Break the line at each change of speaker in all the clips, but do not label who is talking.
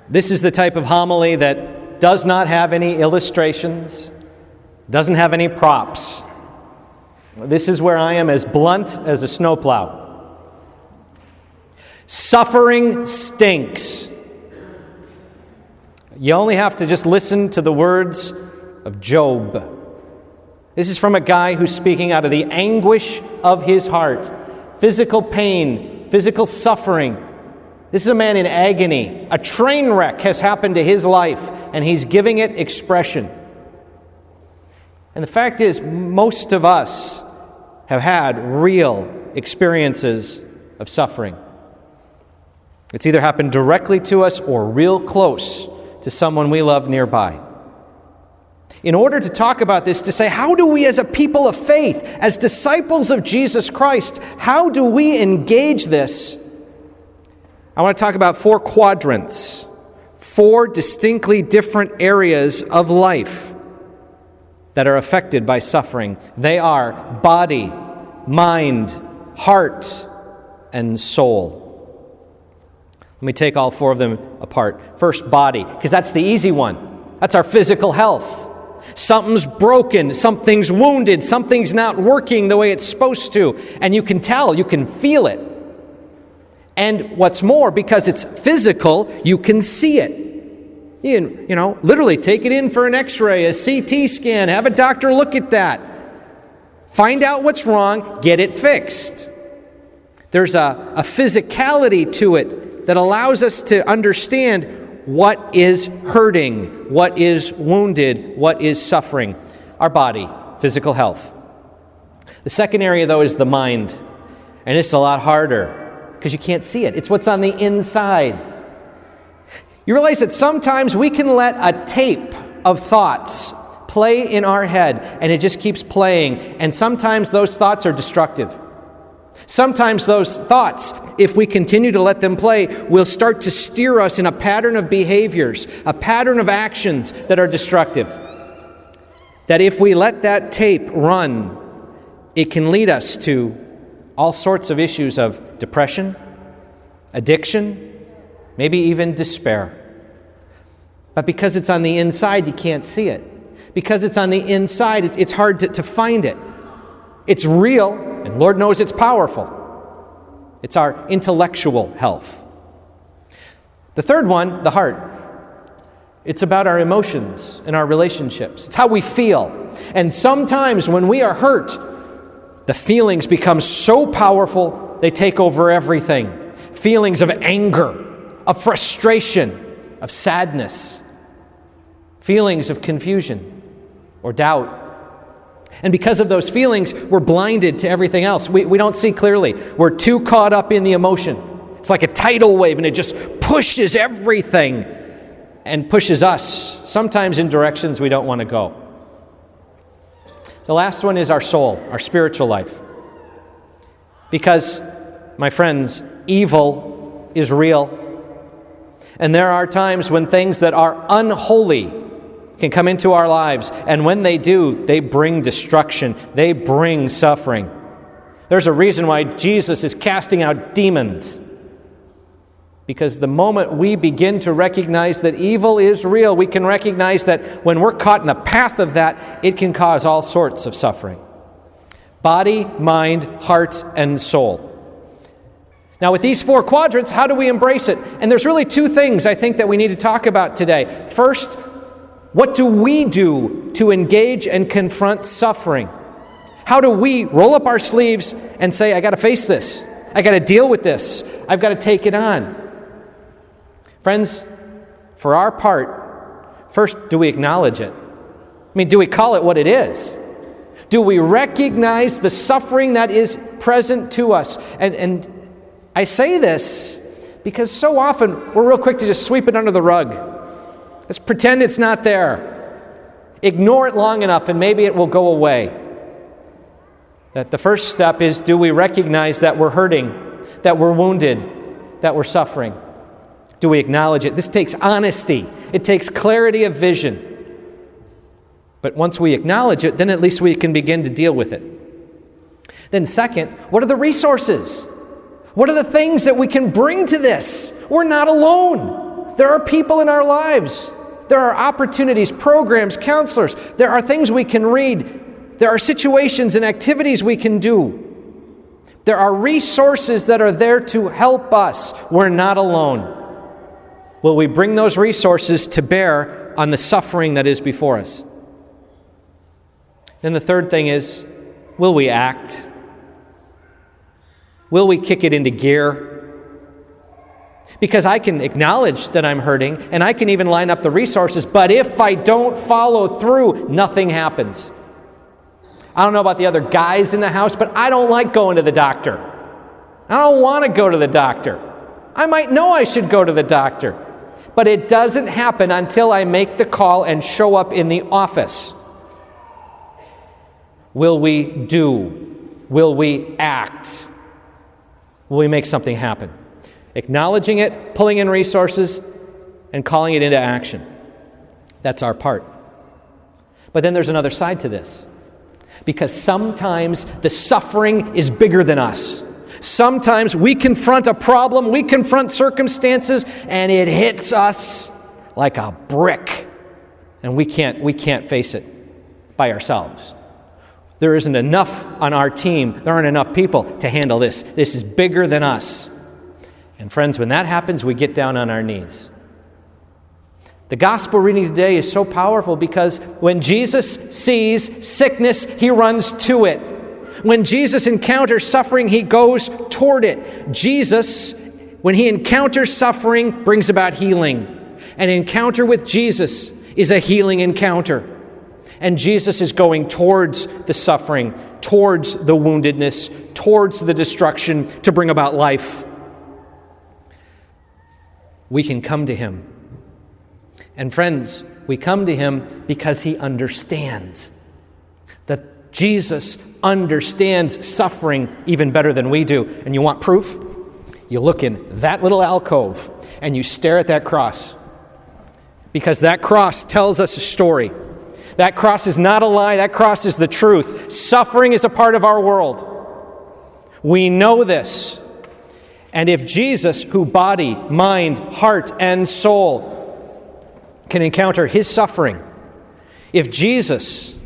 This is the type of homily that does not have any illustrations, doesn't have any props. This is where I am as blunt as a snowplow. Suffering stinks. You only have to just listen to the words of Job. This is from a guy who's speaking out of the anguish of his heart. Physical pain, physical suffering. This is a man in agony. A train wreck has happened to his life, and he's giving it expression. And the fact is, most of us have had real experiences of suffering. It's either happened directly to us or real close to someone we love nearby. In order to talk about this, to say, how do we as a people of faith, as disciples of Jesus Christ, how do we engage this? I want to talk about 4 quadrants, 4 distinctly different areas of life that are affected by suffering. They are body, mind, heart, and soul. Let me take all 4 of them apart. First, body, because that's the easy one. That's our physical health. Something's broken, something's wounded, something's not working the way it's supposed to. And you can tell, you can feel it. And what's more, because it's physical, you can see it. You know, literally take it in for an x-ray, a CT scan, have a doctor look at that. Find out what's wrong, get it fixed. There's a physicality to it that allows us to understand what is hurting, what is wounded, what is suffering. Our body, physical health. The second area, though, is the mind. And it's a lot harder because you can't see it. It's what's on the inside. You realize that sometimes we can let a tape of thoughts play in our head, and it just keeps playing. And sometimes those thoughts are destructive. Sometimes those thoughts, if we continue to let them play, will start to steer us in a pattern of behaviors, a pattern of actions that are destructive. That if we let that tape run, it can lead us to all sorts of issues of depression, addiction, maybe even despair. But because it's on the inside, you can't see it. Because it's on the inside, it's hard to find it. It's real, and Lord knows it's powerful. It's our intellectual health. The third one, the heart. It's about our emotions and our relationships. It's how we feel. And sometimes when we are hurt, the feelings become so powerful, they take over everything. Feelings of anger, of frustration, of sadness. Feelings of confusion or doubt. And because of those feelings, we're blinded to everything else. We don't see clearly. We're too caught up in the emotion. It's like a tidal wave, and it just pushes everything and pushes us, sometimes in directions we don't want to go. The last one is our soul, our spiritual life. Because, my friends, evil is real. And there are times when things that are unholy can come into our lives, and when they do, they bring destruction. They bring suffering. There's a reason why Jesus is casting out demons. Because the moment we begin to recognize that evil is real, we can recognize that when we're caught in the path of that, it can cause all sorts of suffering. Body, mind, heart, and soul. Now, with these 4 quadrants, how do we embrace it? And there's really 2 things I think that we need to talk about today. First, what do we do to engage and confront suffering? How do we roll up our sleeves and say, I got to face this. I got to deal with this. I've got to take it on. Friends, for our part, first, do we acknowledge it? I mean, do we call it what it is? Do we recognize the suffering that is present to us? And I say this because so often we're real quick to just sweep it under the rug. Let's pretend it's not there. Ignore it long enough and maybe it will go away. That the first step is, do we recognize that we're hurting, that we're wounded, that we're suffering? Do we acknowledge it? This takes honesty. It takes clarity of vision. But once we acknowledge it, then at least we can begin to deal with it. Then second, what are the resources? What are the things that we can bring to this? We're not alone. There are people in our lives. There are opportunities, programs, counselors. There are things we can read. There are situations and activities we can do. There are resources that are there to help us. We're not alone. Will we bring those resources to bear on the suffering that is before us? Then the third thing is, will we act? Will we kick it into gear? Because I can acknowledge that I'm hurting, and I can even line up the resources, but if I don't follow through, nothing happens. I don't know about the other guys in the house, but I don't like going to the doctor. I don't want to go to the doctor. I might know I should go to the doctor, but it doesn't happen until I make the call and show up in the office. Will we do? Will we act? Will we make something happen? Acknowledging it, pulling in resources, and calling it into action. That's our part. But then there's another side to this. Because sometimes the suffering is bigger than us. Sometimes we confront a problem, we confront circumstances, and it hits us like a brick. And we can't face it by ourselves. There isn't enough on our team, there aren't enough people to handle this. This is bigger than us. And friends, when that happens, we get down on our knees. The gospel reading today is so powerful because when Jesus sees sickness, he runs to it. When Jesus encounters suffering, he goes toward it. Jesus, when he encounters suffering, brings about healing. An encounter with Jesus is a healing encounter. And Jesus is going towards the suffering, towards the woundedness, towards the destruction to bring about life. We can come to him. And friends, we come to him because he understands. That Jesus understands suffering even better than we do. And you want proof? You look in that little alcove and you stare at that cross. Because that cross tells us a story. That cross is not a lie, that cross is the truth. Suffering is a part of our world. We know this. And if Jesus, who body, mind, heart, and soul can encounter his suffering, if Jesus,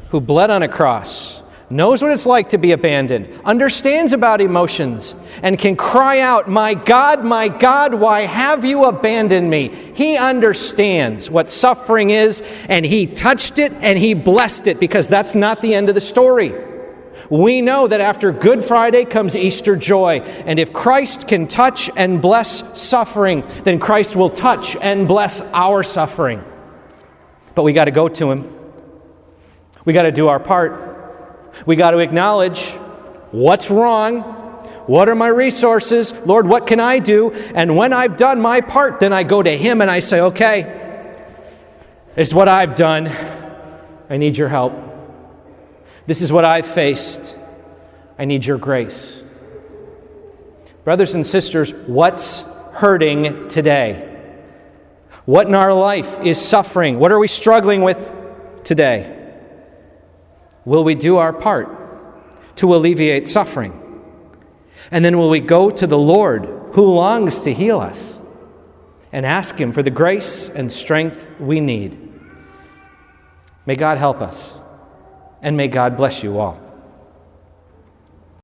who bled on a cross, knows what it's like to be abandoned, understands about emotions, and can cry out, my God, why have you abandoned me?" He understands what suffering is, and he touched it, and he blessed it, because that's not the end of the story. We know that after Good Friday comes Easter joy, and if Christ can touch and bless suffering, then Christ will touch and bless our suffering. But we got to go to him. We got to do our part. We got to acknowledge what's wrong. What are my resources? Lord, what can I do? And when I've done my part, then I go to him and I say, okay, this is what I've done. I need your help. This is what I've faced. I need your grace. Brothers and sisters, what's hurting today? What in our life is suffering? What are we struggling with today? Will we do our part to alleviate suffering? And then will we go to the Lord who longs to heal us and ask him for the grace and strength we need? May God help us, and may God bless you all.